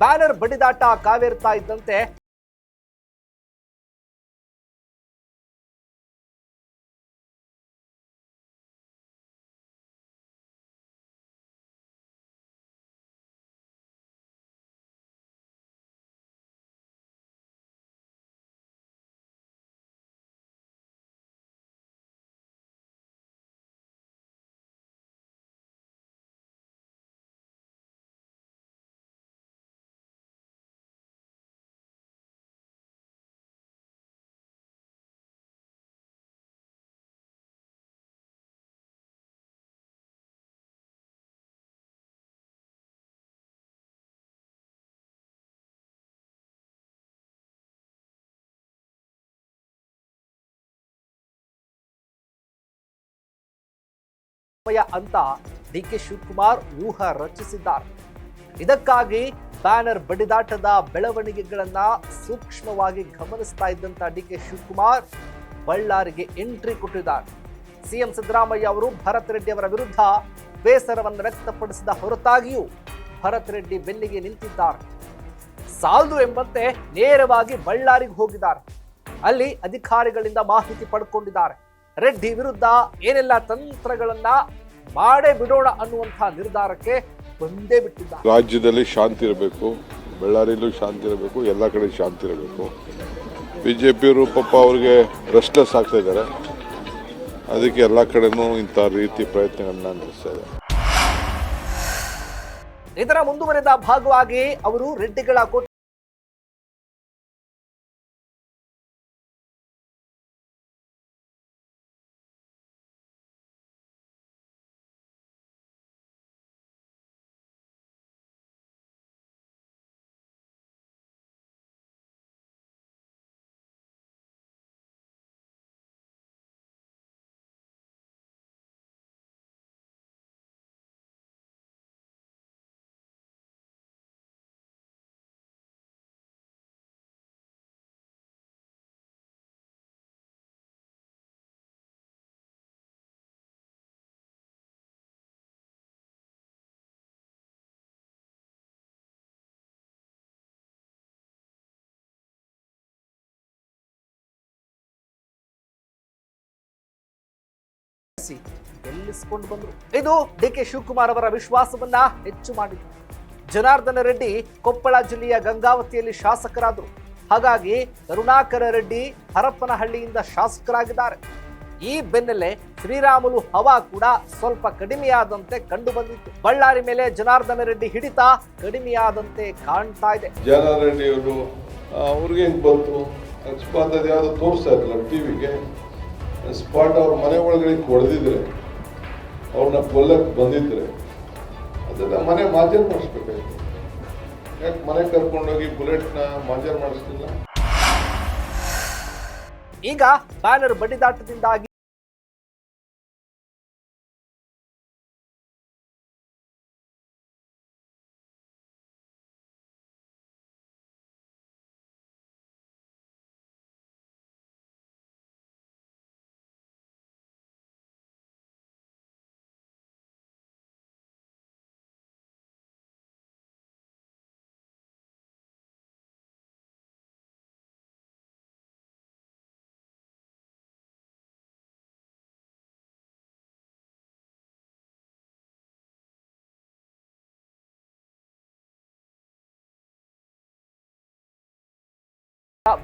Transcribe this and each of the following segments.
Banner ಬಡಿದಾಟ ಕಾವೇರ್ತಾ ಇದ್ದಂತೆ ಅಂತ DK Shivakumar ವ್ಯೂಹ ರಚಿಸಿದ್ದಾರೆ. ಇದಕ್ಕಾಗಿ ಬ್ಯಾನರ್ ಬಡಿದಾಟದ ಬೆಳವಣಿಗೆಗಳನ್ನ ಸೂಕ್ಷ್ಮವಾಗಿ ಗಮನಿಸ್ತಾ ಇದ್ದಂತ ಡಿಕೆ ಶಿವಕುಮಾರ್ ಬಳ್ಳಾರಿಗೆ ಎಂಟ್ರಿ ಕೊಟ್ಟಿದ್ದಾರೆ. ಸಿಎಂ ಸಿದ್ದರಾಮಯ್ಯ ಅವರು ಭರತ್ ರೆಡ್ಡಿ ಅವರ ವಿರುದ್ಧ ಬೇಸರವನ್ನು ವ್ಯಕ್ತಪಡಿಸಿದ ಹೊರತಾಗಿಯೂ ಭರತ್ ರೆಡ್ಡಿ ಬೆನ್ನಿಗೆ ನಿಂತಿದ್ದಾರೆ. ಸಾಲದು ಎಂಬಂತೆ ನೇರವಾಗಿ ಬಳ್ಳಾರಿಗೆ ಹೋಗಿದ್ದಾರೆ. ಅಲ್ಲಿ ಅಧಿಕಾರಿಗಳಿಂದ ಮಾಹಿತಿ ಪಡ್ಕೊಂಡಿದ್ದಾರೆ. ರೆಡ್ಡಿ ವಿರುದ್ಧ ಏನೆಲ್ಲ ತಂತ್ರಗಳನ್ನ ಮಾಡೇ ಬಿಡೋಣ ಅನ್ನುವಂತಹ ನಿರ್ಧಾರಕ್ಕೆ ಬಂದೇ ಬಿಟ್ಟಿದ್ದಾರೆ. ರಾಜ್ಯದಲ್ಲಿ ಶಾಂತಿ ಇರಬೇಕು, ಬಳ್ಳಾರಿಯಲ್ಲೂ ಶಾಂತಿ ಇರಬೇಕು, ಎಲ್ಲ ಕಡೆ ಶಾಂತಿ ಇರಬೇಕು. ಬಿಜೆಪಿಯವರು ಪಾಪ ಅವ್ರಿಗೆ ರೆಸ್ಟ್ಲೆಸ್ ಆಗ್ತಾ ಇದ್ದಾರೆ. ಅದಕ್ಕೆ ಎಲ್ಲ ಕಡೆನೂ ಇಂಥ ರೀತಿ ಪ್ರಯತ್ನಗಳನ್ನ ನಡೆಸ್ತಾ ಇದ್ದಾರೆ. ಇದರ ಮುಂದುವರೆದ ಭಾಗವಾಗಿ ಅವರು ರೆಡ್ಡಿಗಳ ಗೆಲ್ಲಿಸಿಕೊಂಡು ಬಂದರು. ಇದು ಡಿಕೆ ಶಿವಕುಮಾರ್ ಅವರ ವಿಶ್ವಾಸವನ್ನ ಹೆಚ್ಚು ಮಾಡಿತು. ಜನಾರ್ದನ ರೆಡ್ಡಿ ಕೊಪ್ಪಳ ಜಿಲ್ಲೆಯ ಗಂಗಾವತಿಯಲ್ಲಿ ಶಾಸಕರಾದರು. ಹಾಗಾಗಿ ಕರುಣಾಕರ ರೆಡ್ಡಿ ಹರಪನಹಳ್ಳಿಯಿಂದ ಶಾಸಕರಾಗಿದ್ದಾರೆ. ಈ ಬೆನ್ನಲ್ಲೇ ಶ್ರೀರಾಮುಲು ಹವಾ ಕೂಡ ಸ್ವಲ್ಪ ಕಡಿಮೆಯಾದಂತೆ ಕಂಡು ಬಂದಿತ್ತು. ಬಳ್ಳಾರಿ ಮೇಲೆ ಜನಾರ್ದನ ರೆಡ್ಡಿ ಹಿಡಿತ ಕಡಿಮೆಯಾದಂತೆ ಕಾಣ್ತಾ ಇದೆ. ಜನಾರ್ದನ ರೆಡ್ಡಿ ಅವರು ಅವ್ರಿಗೆ ಹೆಂಗ್ ಬಂತು ಅಕಸ್ಮಾತ್ ಯಾವ್ದು ತೋರಿಸ್ತಾ ಇರಲ್ಲ ಟಿವಿಗೆ, ಸ್ಪಾಟ್ ಅವ್ರ ಮನೆ ಒಳಗಡೆ ಹೊಡೆದಿದ್ರೆ, ಅವ್ರನ್ನ ಕೊಲ್ಲಕ್ಕೆ ಬಂದಿದ್ರೆ ಅದನ್ನ ಮನೆ ಮಾಜರ್ ಮಾಡಿಸ್ಬೇಕಾಯ್ತು. ಯಾಕೆ ಮನೆ ಕರ್ಕೊಂಡೋಗಿ ಬುಲೆಟ್ನ ಮಾಜರ್ ಮಾಡಿಸ್ತಿಲ್ಲ? ಈಗ ಬ್ಯಾನರ್ ಬಡಿದಾಟದಿಂದಾಗಿ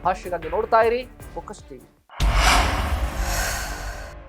ಭಾಷೆಗಾಗಿ ನೋಡ್ತಾ ಇರಿ ಫೋಕಸ್ ಟಿವಿ.